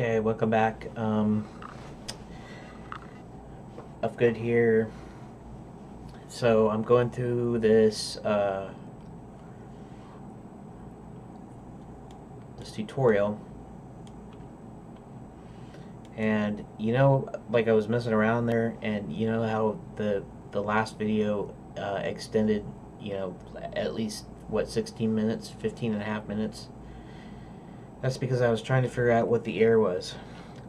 Okay, welcome back. Uhfgood here. So I'm going through this this tutorial, and like I was messing around there, and you know how the last video extended, at least what 16 minutes, 15 and a half minutes. That's because I was trying to figure out what the error was.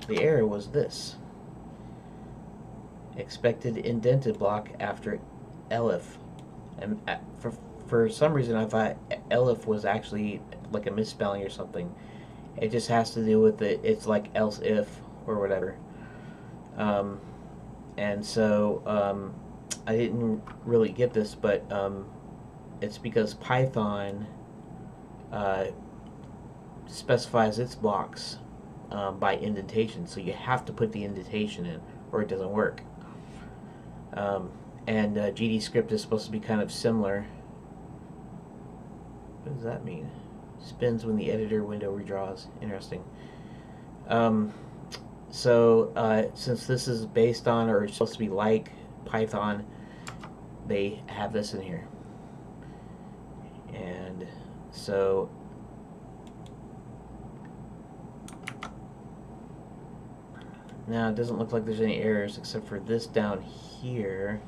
The error was this: expected indented block after elif. And for some reason I thought elif was actually like a misspelling or something. It just has to do with it's like else if or whatever. And so I didn't really get this, but it's because Python specifies its blocks by indentation, so you have to put the indentation in or it doesn't work. And GDScript is supposed to be kind of similar. What does that mean? Spins when the editor window redraws. Interesting. Since this is based on, or it's supposed to be like Python, they have this in here. And so now it doesn't look like there's any errors except for this down here.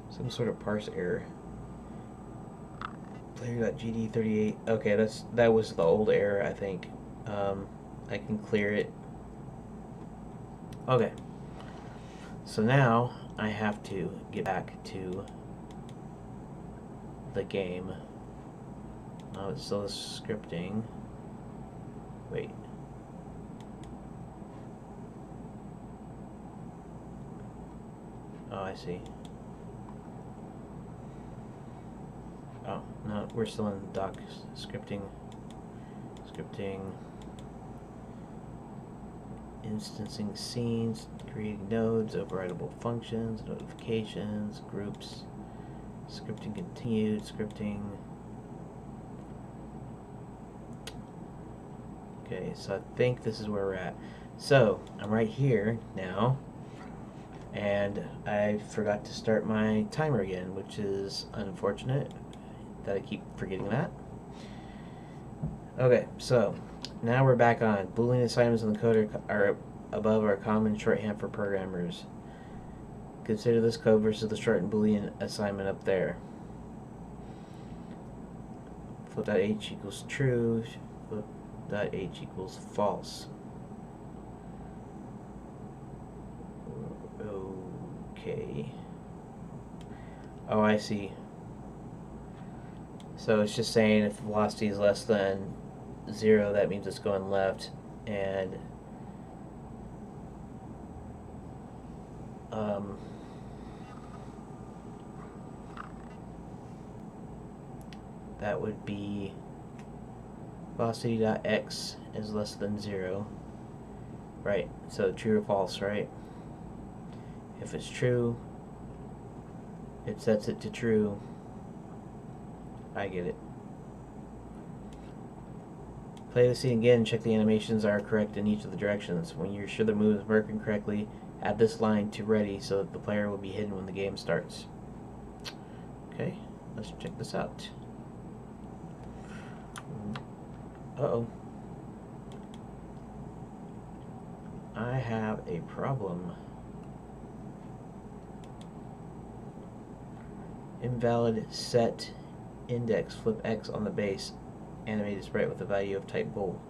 Some sort of parse error. Player.gd38. Okay, that was the old error, I think. I can clear it. Okay. So now I have to get back to the game. Oh, it's still scripting. Wait. Oh, I see. Oh, no, we're still in doc scripting. Instancing scenes, creating nodes, overridable functions, notifications, groups, scripting continued, scripting. Okay, so I think this is where we're at. So, I'm right here now, and I forgot to start my timer again, which is unfortunate that I keep forgetting that. Okay, so now we're back on. Boolean assignments in the code are above our common shorthand for programmers. Consider this code versus the shortened Boolean assignment up there. Flip.h equals true, flip.h equals false. Okay. Oh, I see. So it's just saying if velocity is less than 0, that means it's going left, and that would be velocity.x is less than 0, right? So true or false, right? If it's true, it sets it to true. I get it. Play the scene again, check the animations are correct in each of the directions. When you're sure the move is working correctly, add this line to ready so that the player will be hidden when the game starts. Okay, let's check this out. Uh-oh. I have a problem. Invalid set index, flip X on the base, animated sprite with a value of type bool.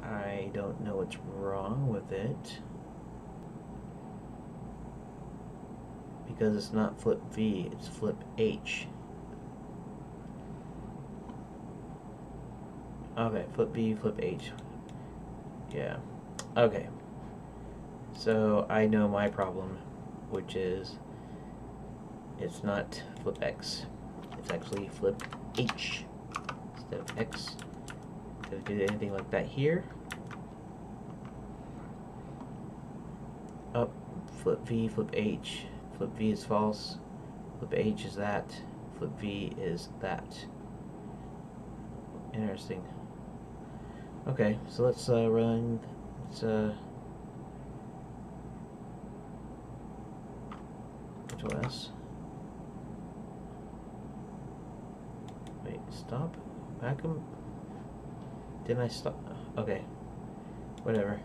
I don't know what's wrong with it, because it's not flip V, it's flip H. Okay, flip V, flip H. Yeah. Okay. So I know my problem, which is it's not flip X. It's actually flip H instead of X. If I do anything like that here. Oh, flip V, flip H. Flip V is false, flip H is that, flip V is that. Interesting. Okay, so let's run, Control S. Wait, stop, back him. Didn't I stop? Okay, whatever.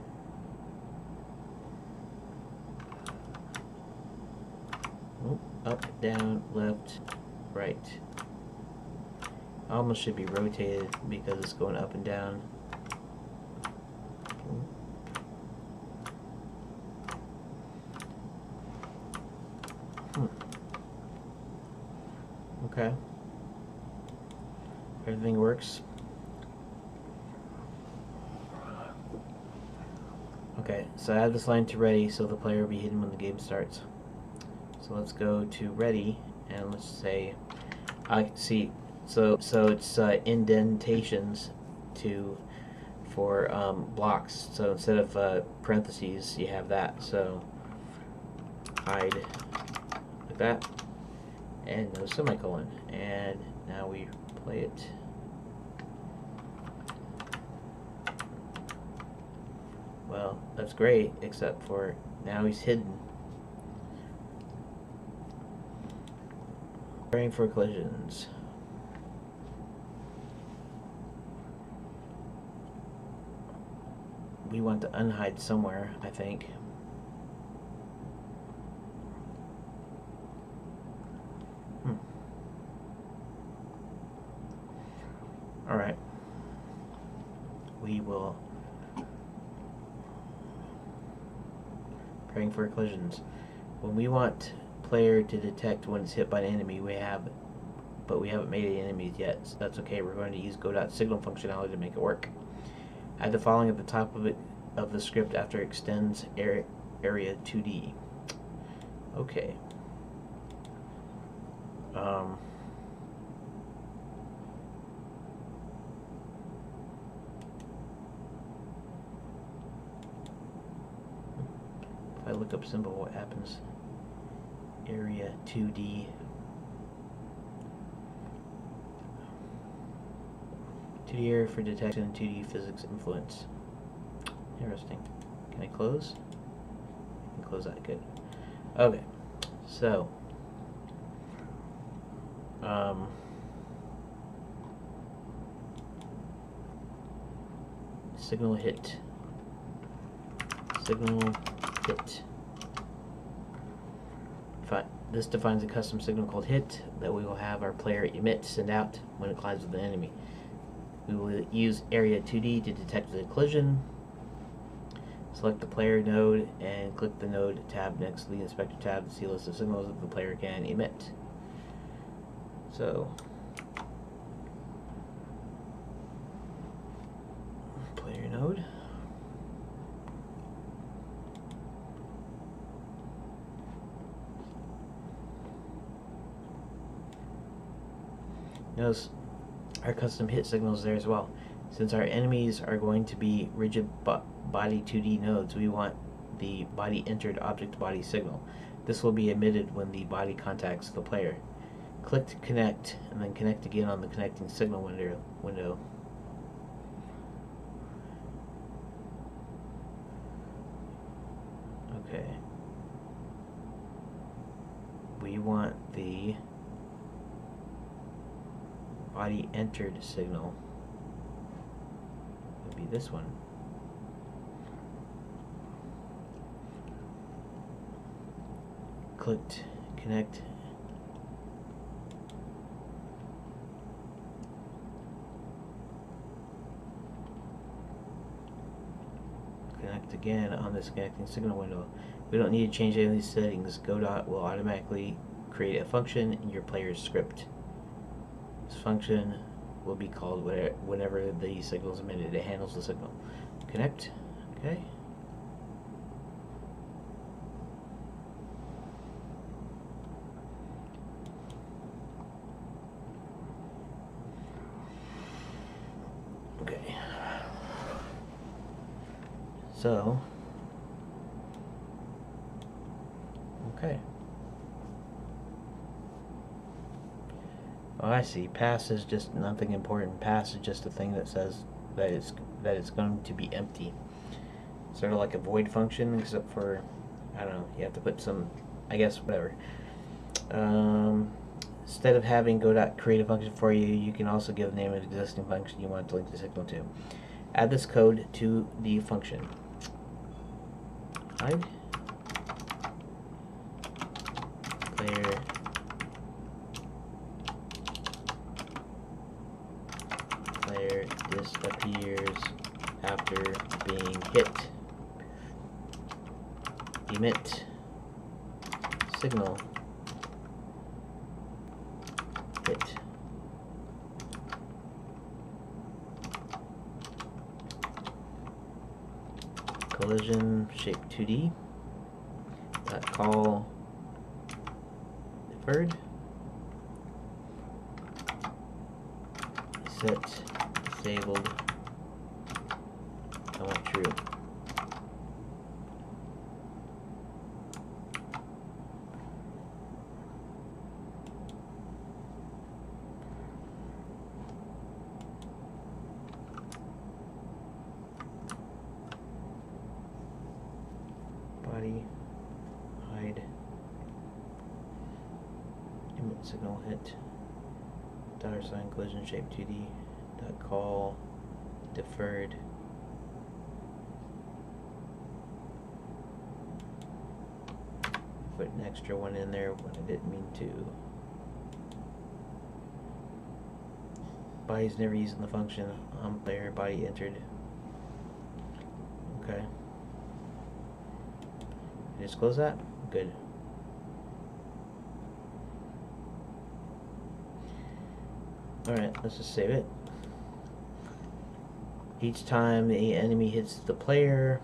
Up, down, left, right. Almost should be rotated because it's going up and down. Okay. Everything works. Okay, so I have this line to ready so the player will be hidden when the game starts. So let's go to ready and let's say, I see. So it's indentations for blocks. So instead of parentheses, you have that. So hide like that, and no semicolon. And now we play it. Well, that's great, except for now he's hidden. Preparing for collisions. We want to unhide somewhere, I think. Alright. We will... Preparing for collisions. When we want player to detect when it's hit by an enemy, but we haven't made any enemies yet, so that's okay. We're going to use Godot signal functionality to make it work. Add the following at the top of the script after extends area 2D. Okay. If I look up symbol, what happens? Area 2D. 2D area for detection and 2D physics influence. Interesting. Can I close? I can close that. Good. Okay. So, signal hit. Signal hit. This defines a custom signal called hit that we will have our player send out when it collides with an enemy. We will use area 2D to detect the collision. Select the player node and click the node tab next to the inspector tab to see a list of signals that the player can emit. So, player node. Notice our custom hit signals there as well. Since our enemies are going to be rigid body 2D nodes, we want the body entered object body signal. This will be emitted when the body contacts the player. Click to connect and then connect again on the connecting signal window. Okay. We want the body entered signal. Would be this one. Clicked, connect. Connect again on this connecting signal window. We don't need to change any of these settings. Godot will automatically create a function in your player's script. This function will be called whenever the signal is emitted. It handles the signal. Connect. Okay. Okay. So Okay. Oh, I see. Pass is just nothing important. Pass is just a thing that says that it's going to be empty. Sort of like a void function, except for, I don't know, you have to put some, I guess, whatever. Instead of having Godot create a function for you, you can also give the name of the existing function you want to link the signal to. Add this code to the function. Hide. Player disappears after being hit. Emit signal hit. Collision shape 2D. Call deferred. Set disabled. I want true. Body, hide, emit signal hit, $ collision shape 2D, call deferred. Put an extra one in there when I didn't mean to. Body's never using the function. Player body entered. Okay. Just close that? Good. Alright, let's just save it. Each time the enemy hits the player,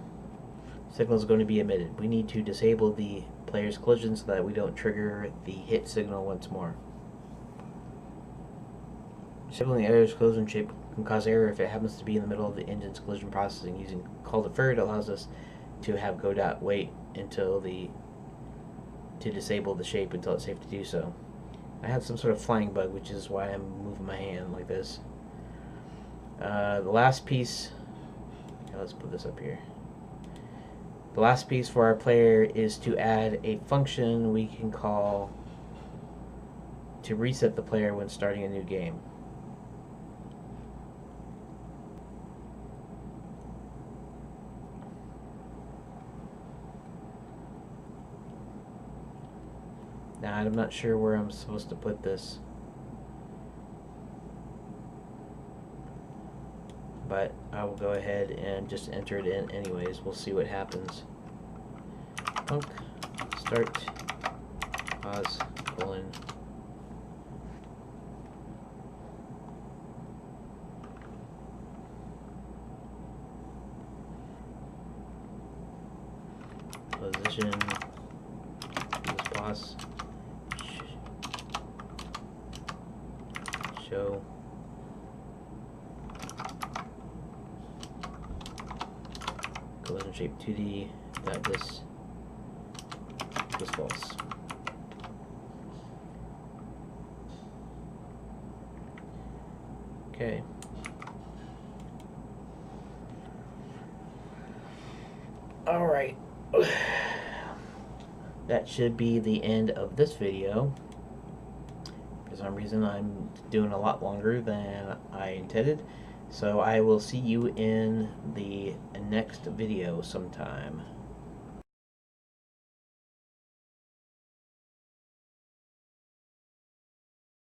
signal is going to be emitted. We need to disable the player's collision so that we don't trigger the hit signal once more. Disabling the player's collision shape can cause error if it happens to be in the middle of the engine's collision processing. Using call deferred allows us to have Godot wait until to disable the shape until it's safe to do so. I had some sort of flying bug, which is why I'm moving my hand like this. The last piece, let's put this up here. The last piece for our player is to add a function we can call to reset the player when starting a new game. Now, I'm not sure where I'm supposed to put this, but I will go ahead and just enter it in anyways. We'll see what happens. Func start pause colon position use pause show collision shape 2D dot this was false. Okay. All right. That should be the end of this video. For some reason I'm doing a lot longer than I intended, so I will see you in the next video sometime.